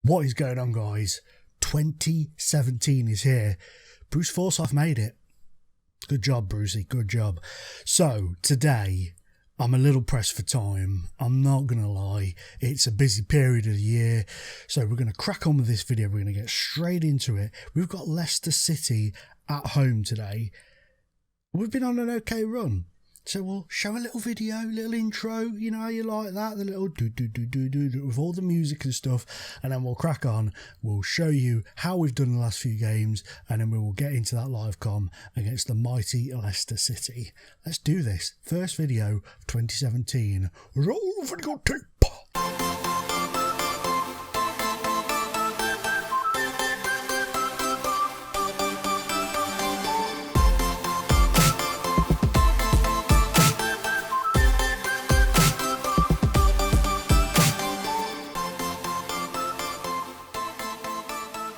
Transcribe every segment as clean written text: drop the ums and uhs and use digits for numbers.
What is going on, guys? 2017 is here. Bruce Forsyth made it. Good job, Brucey. Good job. So, today, I'm a little pressed for time. I'm not going to lie. It's a busy period of the year. So, we're going to crack on with this video. We're going to get straight into it. We've got Leicester City at home today. We've been on an okay run. So we'll show a little video, little intro, you know how you like that, the little do with all the music and stuff, and then we'll crack on. We'll show you how we've done the last few games, and then we will get into that live com against the mighty Leicester City. Let's do this. First video of 2017. Roll video tape.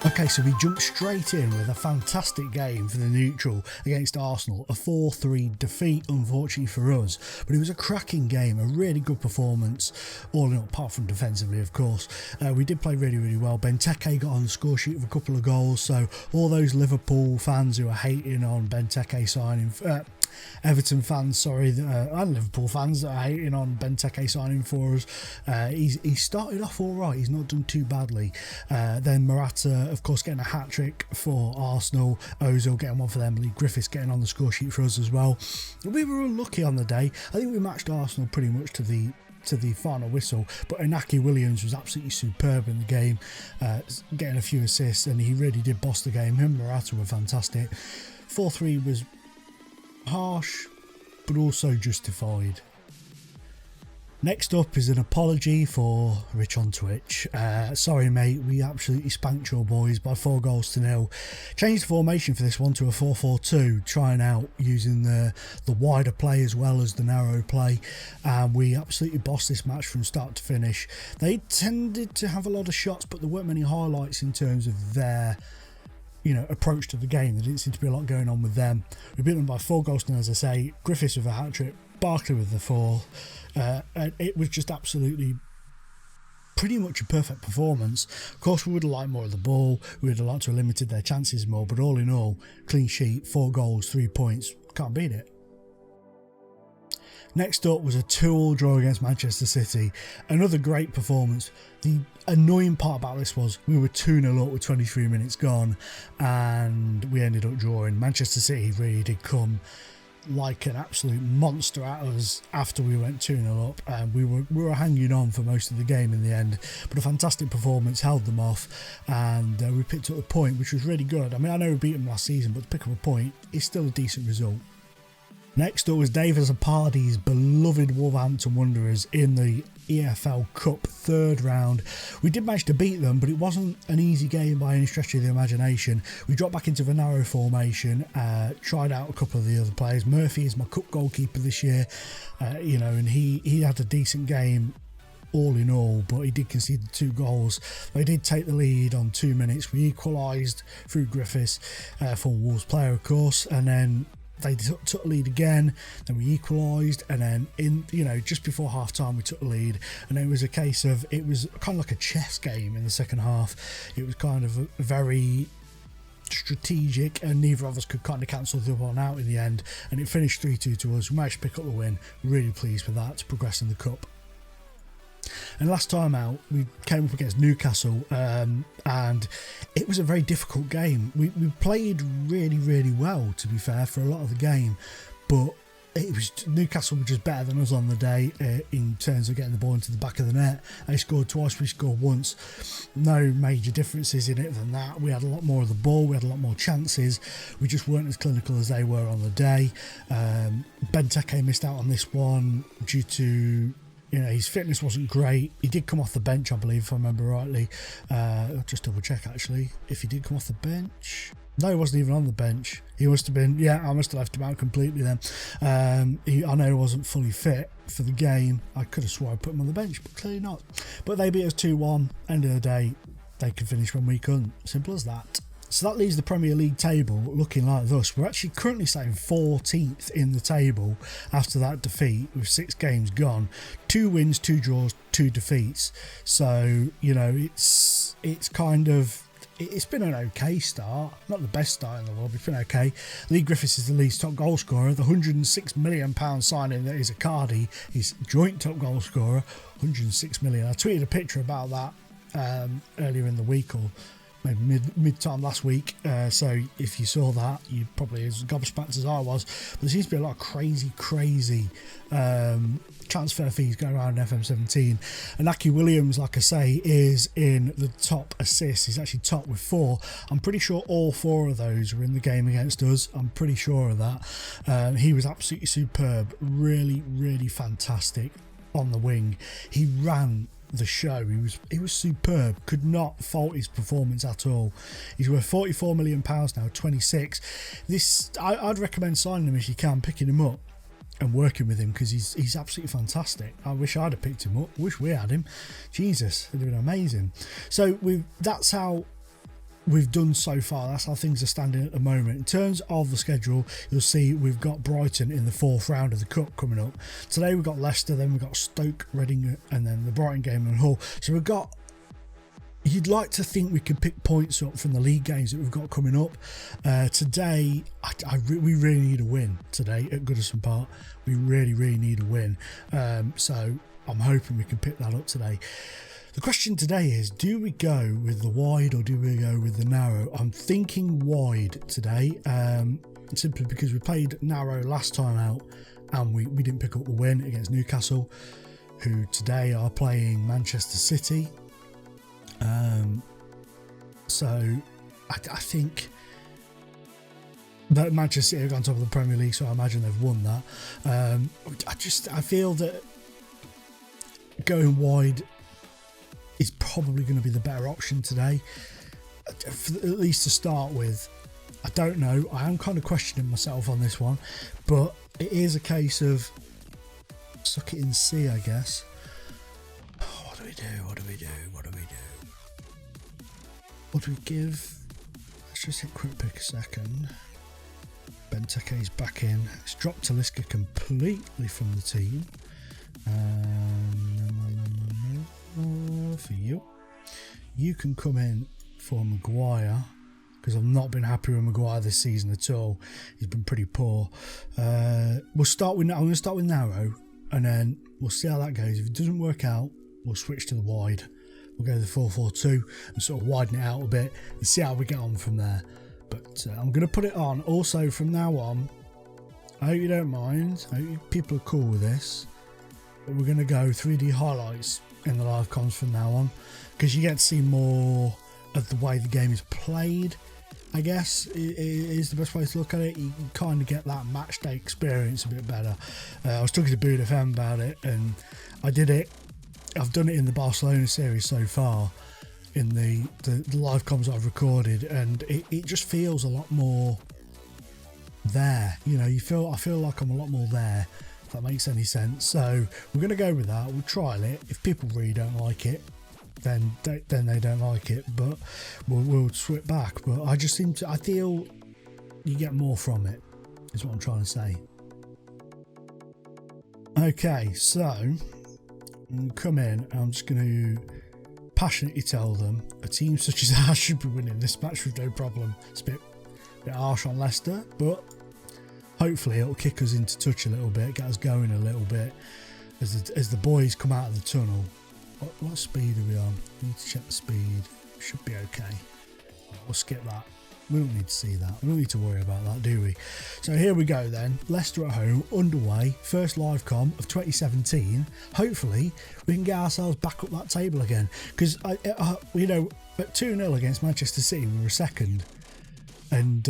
Okay, so we jumped straight in with a fantastic game for the neutral against Arsenal, a 4-3 defeat, unfortunately for us, but it was a cracking game, a really good performance, all in all, apart from defensively, of course. We did play really well. Benteke got on the score sheet with a couple of goals, so all those Liverpool fans who are hating on Benteke signing, Everton fans, sorry, and Liverpool fans that are hating on Benteke signing for us. He started off all right. He's not done too badly. Then Morata, of course, getting a hat-trick for Arsenal. Ozil getting one for them. Lee Griffiths getting on the score sheet for us as well. We were unlucky on the day. I think we matched Arsenal pretty much to the final whistle, but Inaki Williams was absolutely superb in the game, getting a few assists, and he really did boss the game. Him and Morata were fantastic. 4-3 was harsh, but also justified. Next up is an apology for Rich on Twitch. Sorry mate, we absolutely spanked your boys by 4-0. Changed the formation for this one to a 4-4-2, trying out using the wider play as well as the narrow play, and we absolutely bossed this match from start to finish. They tended to have a lot of shots, but there weren't many highlights in terms of their approach to the game. There didn't seem to be a lot going on with them. We beat them by 4-0, as I say. Griffiths with a hat-trick, Barkley with the 4. And it was just absolutely pretty much a perfect performance. Of course, we would have liked more of the ball. We would have liked to have limited their chances more, but all in all, clean sheet, 4 goals, 3 points. Can't beat it. Next up was a 2-2 draw against Manchester City. Another great performance. The annoying part about this was we were 2-0 up with 23 minutes gone, and we ended up drawing. Manchester City really did come like an absolute monster at us after we went 2-0 up, and we were hanging on for most of the game in the end, but a fantastic performance held them off, and we picked up a point, which was really good. I mean, I know we beat them last season, but to pick up a point is still a decent result. Next up was David Zapardi's beloved Wolverhampton Wanderers in the EFL Cup third round. We did manage to beat them, but it wasn't an easy game by any stretch of the imagination. We dropped back into the narrow formation, tried out a couple of the other players. Murphy is my cup goalkeeper this year, and he had a decent game all in all, but he did concede 2 goals. They did take the lead on 2 minutes. We equalised through Griffiths, former Wolves player, of course, and then they took the lead again, then we equalised, and then just before half time we took the lead, and it was a case of, it was kind of like a chess game in the second half. It was kind of very strategic, and neither of us could kind of cancel the other one out in the end, and it finished 3-2 to us. We managed to pick up the win. Really pleased with that to progress in the cup. And last time out, we came up against Newcastle, and it was a very difficult game. We played really well, to be fair, for a lot of the game, but Newcastle were just better than us on the day in terms of getting the ball into the back of the net. They scored twice, we scored once. No major differences in it than that. We had a lot more of the ball, we had a lot more chances. We just weren't as clinical as they were on the day. Benteke missed out on this one due to his fitness wasn't great. He did come off the bench, I believe, if I remember rightly. I'll just double check actually if he did come off the bench. No, he wasn't even on the bench. He must have been, I must have left him out completely then. I know he wasn't fully fit for the game. I could have swore I put him on the bench, but clearly not. But they beat us 2-1. End of the day, they could finish when we couldn't. Simple as that. So that leaves the Premier League table looking like this. We're actually currently sitting 14th in the table after that defeat with 6 games gone. 2 wins, 2 draws, 2 defeats. So, it's it's kind of, it's been an okay start, not the best start in the world, but it's been okay. Lee Griffiths is the league's top goal scorer. The £106 million signing that is Icardi, his joint top goal scorer, £106 million. I tweeted a picture about that earlier in the week, or maybe mid-time last week, so if you saw that, you probably as gobsmacked as I was. But there seems to be a lot of crazy transfer fees going around in FM17, and Aki Williams, like I say, is in the top assists. He's actually top with 4. I'm pretty sure all 4 of those were in the game against us. I'm pretty sure of that. He was absolutely superb, really fantastic on the wing. He ran the show. He was superb. Could not fault his performance at all. He's worth £44 million now, 26. I'd recommend signing him if you can, picking him up and working with him, because he's absolutely fantastic. I wish I'd have picked him up. Wish we had him. Jesus, it'd have been amazing. So that's how we've done so far. That's how things are standing at the moment. In terms of the schedule, you'll see we've got Brighton in the 4th round of the Cup coming up. Today we've got Leicester, then we've got Stoke, Reading, and then the Brighton game and Hull. So we've got, you'd like to think we could pick points up from the league games that we've got coming up. Today, we really need a win today at Goodison Park. We really need a win. So I'm hoping we can pick that up today. The question today is, do we go with the wide or do we go with the narrow? I'm thinking wide today, simply because we played narrow last time out and we didn't pick up the win against Newcastle, who today are playing Manchester City. So I think that Manchester City have gone top of the Premier League, so I imagine they've won that. I feel that going wide is probably going to be the better option today, at least to start with. I don't know. I am kind of questioning myself on this one, but it is a case of suck it and see, I guess. What do we do? What do we give? Let's just hit quick pick a second. Benteke is back in. It's dropped Talisca completely from the team. For you can come in for Maguire, because I've not been happy with Maguire this season at all. He's been pretty poor. I'm going to start with narrow, and then we'll see how that goes. If it doesn't work out, we'll switch to the wide. We'll go to the 4-4-2 and sort of widen it out a bit and see how we get on from there. But I'm going to put it on. Also, from now on, I hope you don't mind. I hope people are cool with this. But we're going to go 3D highlights in the live comms from now on, because you get to see more of the way the game is played, I guess is the best way to look at it. You can kind of get that match day experience a bit better. I was talking to Boot FM about it, and I've done it in the Barcelona series so far, in the live comms I've recorded, and it just feels a lot more there. You know, I feel like I'm a lot more there, if that makes any sense. So we're going to go with that. We'll trial it. If people really don't like it, then they don't like it, but we'll switch back. But I feel you get more from it, is what I'm trying to say. Okay, so I'm come in and I'm just going to passionately tell them a team such as ours should be winning this match with no problem. It's a bit harsh on Leicester, but hopefully it'll kick us into touch a little bit, get us going a little bit as the boys come out of the tunnel. What speed are we on? We need to check the speed. Should be okay. We'll skip that. We don't need to see that. We don't need to worry about that, do we? So here we go then. Leicester at home, underway. First live com of 2017. Hopefully we can get ourselves back up that table again. Because, you know, at 2-0 against Manchester City, we were second. And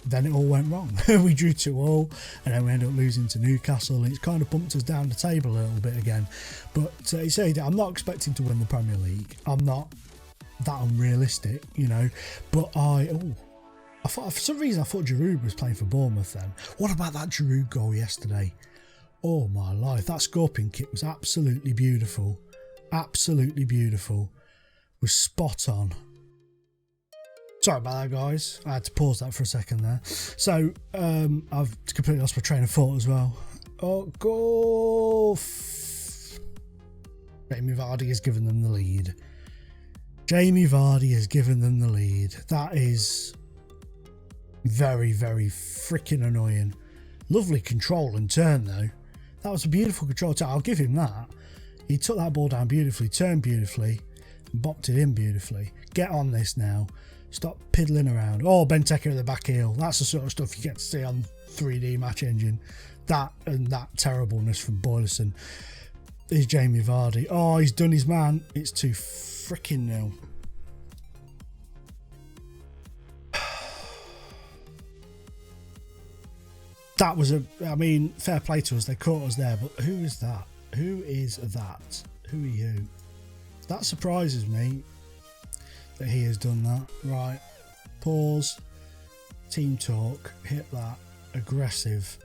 then it all went wrong. We drew 2-2, and then we ended up losing to Newcastle, and it's kind of bumped us down the table a little bit again. But I'm not expecting to win the Premier League. I'm not that unrealistic, you know. But I thought, for some reason, I thought Giroud was playing for Bournemouth then. What about that Giroud goal yesterday? Oh my life, that scorpion kick was absolutely beautiful. Absolutely beautiful. Was spot on. Sorry about that, guys. I had to pause that for a second there. So, I've completely lost my train of thought as well. Oh, goal! Jamie Vardy has given them the lead. Jamie Vardy has given them the lead. That is very, very freaking annoying. Lovely control and turn though. That was a beautiful control turn. I'll give him that. He took that ball down beautifully, turned beautifully, and bopped it in beautifully. Get on this now. Stop piddling around. Oh, Benteke at the back heel. That's the sort of stuff you get to see on 3D Match Engine. That and that terribleness from Boylerson. Is Jamie Vardy. Oh, he's done his man. It's 2 freaking 0. That was I mean, fair play to us. They caught us there, but who is that? Who is that? Who are you? That surprises me that he has done that. Right. Pause. Team talk. Hit that. Aggressive.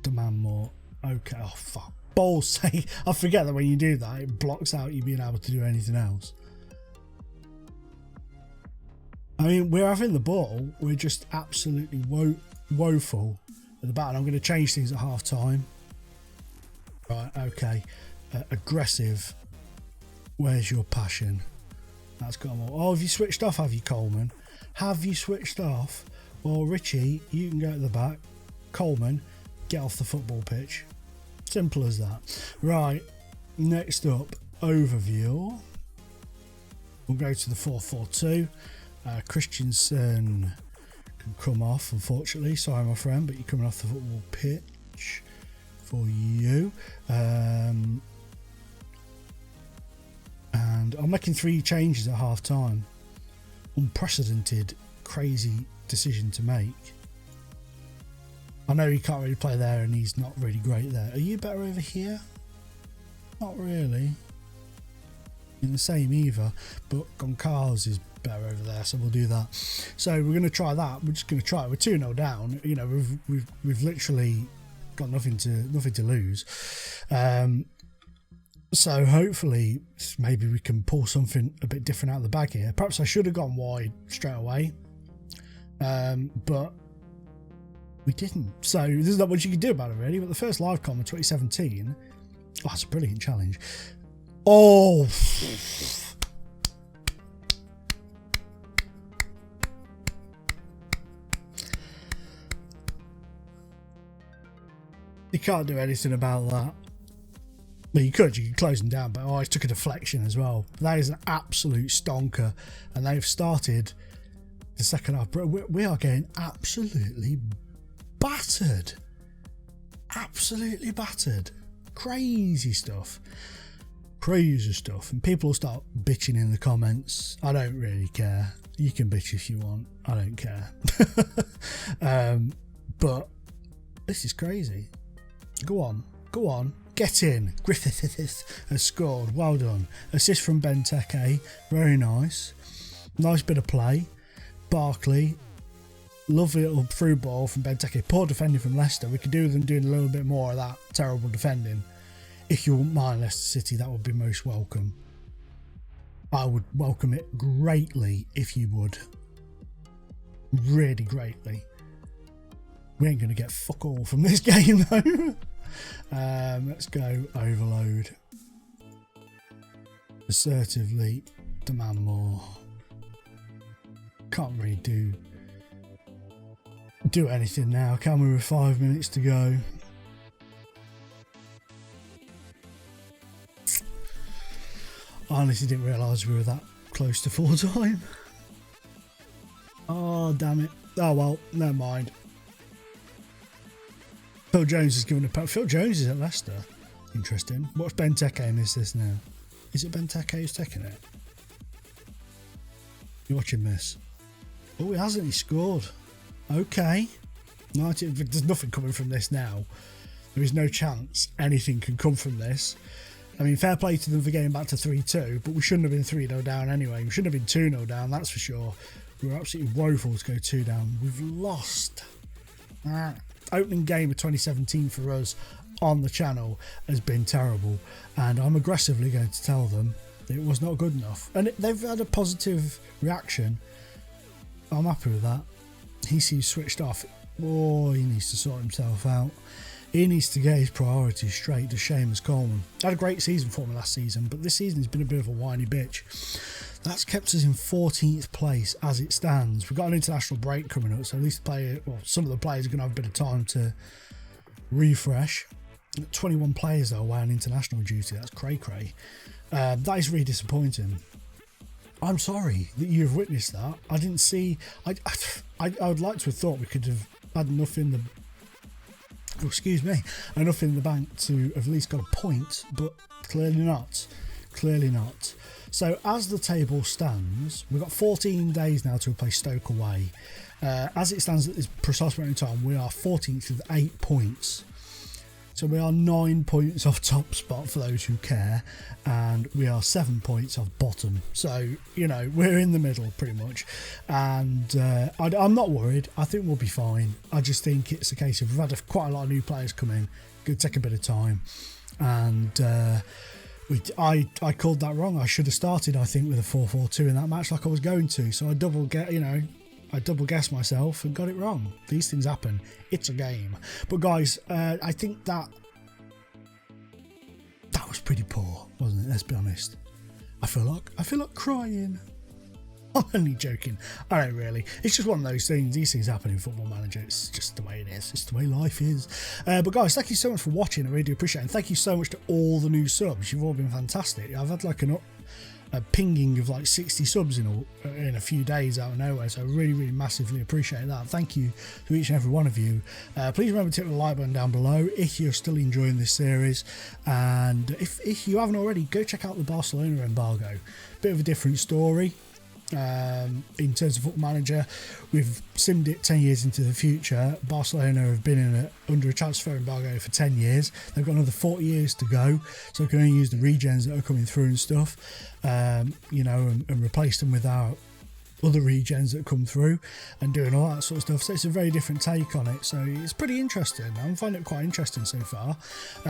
Demand more. Okay. Oh, fuck. Balls say. I forget that when you do that, it blocks out you being able to do anything else. I mean, we're having the ball. We're just absolutely woeful at the back. And I'm going to change things at half time. Right, okay. Aggressive. Where's your passion? That's got more. Oh, have you switched off, have you, Coleman? Have you switched off? Well, Richie, you can go at the back. Coleman, get off the football pitch. Simple as that. Right, next up, overview. We'll go to the 4-4-2. Christensen can come off, unfortunately. Sorry, my friend, but you're coming off the football pitch for you. And I'm making 3 changes at half time. Unprecedented, crazy decision to make. I know he can't really play there and he's not really great there. Are you better over here? Not really. In the same either, but Goncalves is better over there, so we'll do that. So we're going to try that. We're just going to try it. We're 2-0 down. You know, we've literally got nothing to lose. So hopefully maybe we can pull something a bit different out of the bag here. Perhaps I should have gone wide straight away, but we didn't. So there's not much you can do about it really. But the first live com in 2017, oh, that's a brilliant challenge. Oh, you can't do anything about that. Well, you could close them down, but oh, I took a deflection as well. That is an absolute stonker, and they've started the second half. We are getting absolutely battered. Absolutely battered. Crazy stuff. Crazy stuff. And people will start bitching in the comments. I don't really care. You can bitch if you want. I don't care. But this is crazy. Go on. Go on. Get in. Griffith has scored. Well done. Assist from Benteke. Very nice. Nice bit of play. Barkley. Lovely little through ball from Benteke. Poor defending from Leicester. We could do with them doing a little bit more of that terrible defending. If you wouldn't mind Leicester City, that would be most welcome. I would welcome it greatly if you would. Really greatly. We ain't going to get fuck all from this game though. Let's go overload. Assertively demand more. Can't really do anything now, can we, with 5 minutes to go? I honestly didn't realise we were that close to full time. Oh, damn it. Oh well, never mind. Phil Jones is given a... Phil Jones is at Leicester. Interesting. What's Benteke and is this now? Is it Benteke who's taking it? You're watching this. Oh, he hasn't. He scored. Okay. There's nothing coming from this now. There is no chance anything can come from this. I mean, fair play to them for getting back to 3-2, but we shouldn't have been 3-0 down anyway. We shouldn't have been 2-0 down, that's for sure. We were absolutely woeful to go 2 down. We've lost. Opening game of 2017 for us on the channel has been terrible, and I'm aggressively going to tell them that it was not good enough. And they've had a positive reaction. I'm happy with that. He seems switched off. Oh, he needs to sort himself out. He needs to get his priorities straight, to Seamus Coleman. Had a great season for me last season, but this season has been a bit of a whiny bitch. That's kept us in 14th place as it stands. We've got an international break coming up, so at least some of the players are going to have a bit of time to refresh. 21 players though away on international duty. That's cray-cray. That is really disappointing. I'm sorry that you've witnessed that. I didn't see. I would like to have thought we could have had enough in the. Oh, excuse me, enough in the bank to have at least got a point, but clearly not. Clearly not. So as the table stands, we've got 14 days now to replace Stoke away. As it stands at this precise moment in time, we are 14th with 8 points. So we are 9 points off top spot for those who care, and we are 7 points off bottom. So, you know, we're in the middle pretty much, and I'm not worried. I think we'll be fine. I just think it's a case of we've had quite a lot of new players come in. Going to take a bit of time, and I called that wrong. I should have started, I think, with a 4-4-2 in that match like I was going to. So I double guessed myself and got it wrong. These things happen. It's a game. But guys, I think that was pretty poor, wasn't it? Let's be honest. I feel like crying. I'm only joking. I don't really. It's just one of those things. These things happen in Football Manager. It's just the way it is. It's the way life is. But guys, thank you so much for watching. I really do appreciate it. And thank you so much to all the new subs. You've all been fantastic. I've had like a pinging of like 60 subs in a few days out of nowhere, so I really massively appreciate that. Thank you to each and every one of you. Please remember to hit the like button down below if you're still enjoying this series, and if you haven't already, go check out the Barcelona Embargo. Bit of a different story. In terms of Football Manager, we've simmed it 10 years into the future. Barcelona have been under a transfer embargo for 10 years. They've got another 40 years to go, so we can only use the regens that are coming through and stuff, you know, and replace them with our other regens that come through and doing all that sort of stuff. So it's a very different take on it, so it's pretty interesting. I'm finding it quite interesting so far,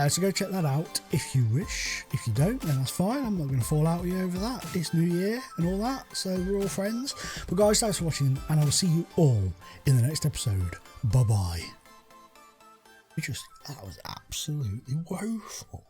so go check that out if you wish. If you don't, then that's fine. I'm not going to fall out with you over that. It's New Year and all that, so we're all friends. But guys, thanks for watching, and I will see you all in the next episode. Bye bye. That was absolutely woeful.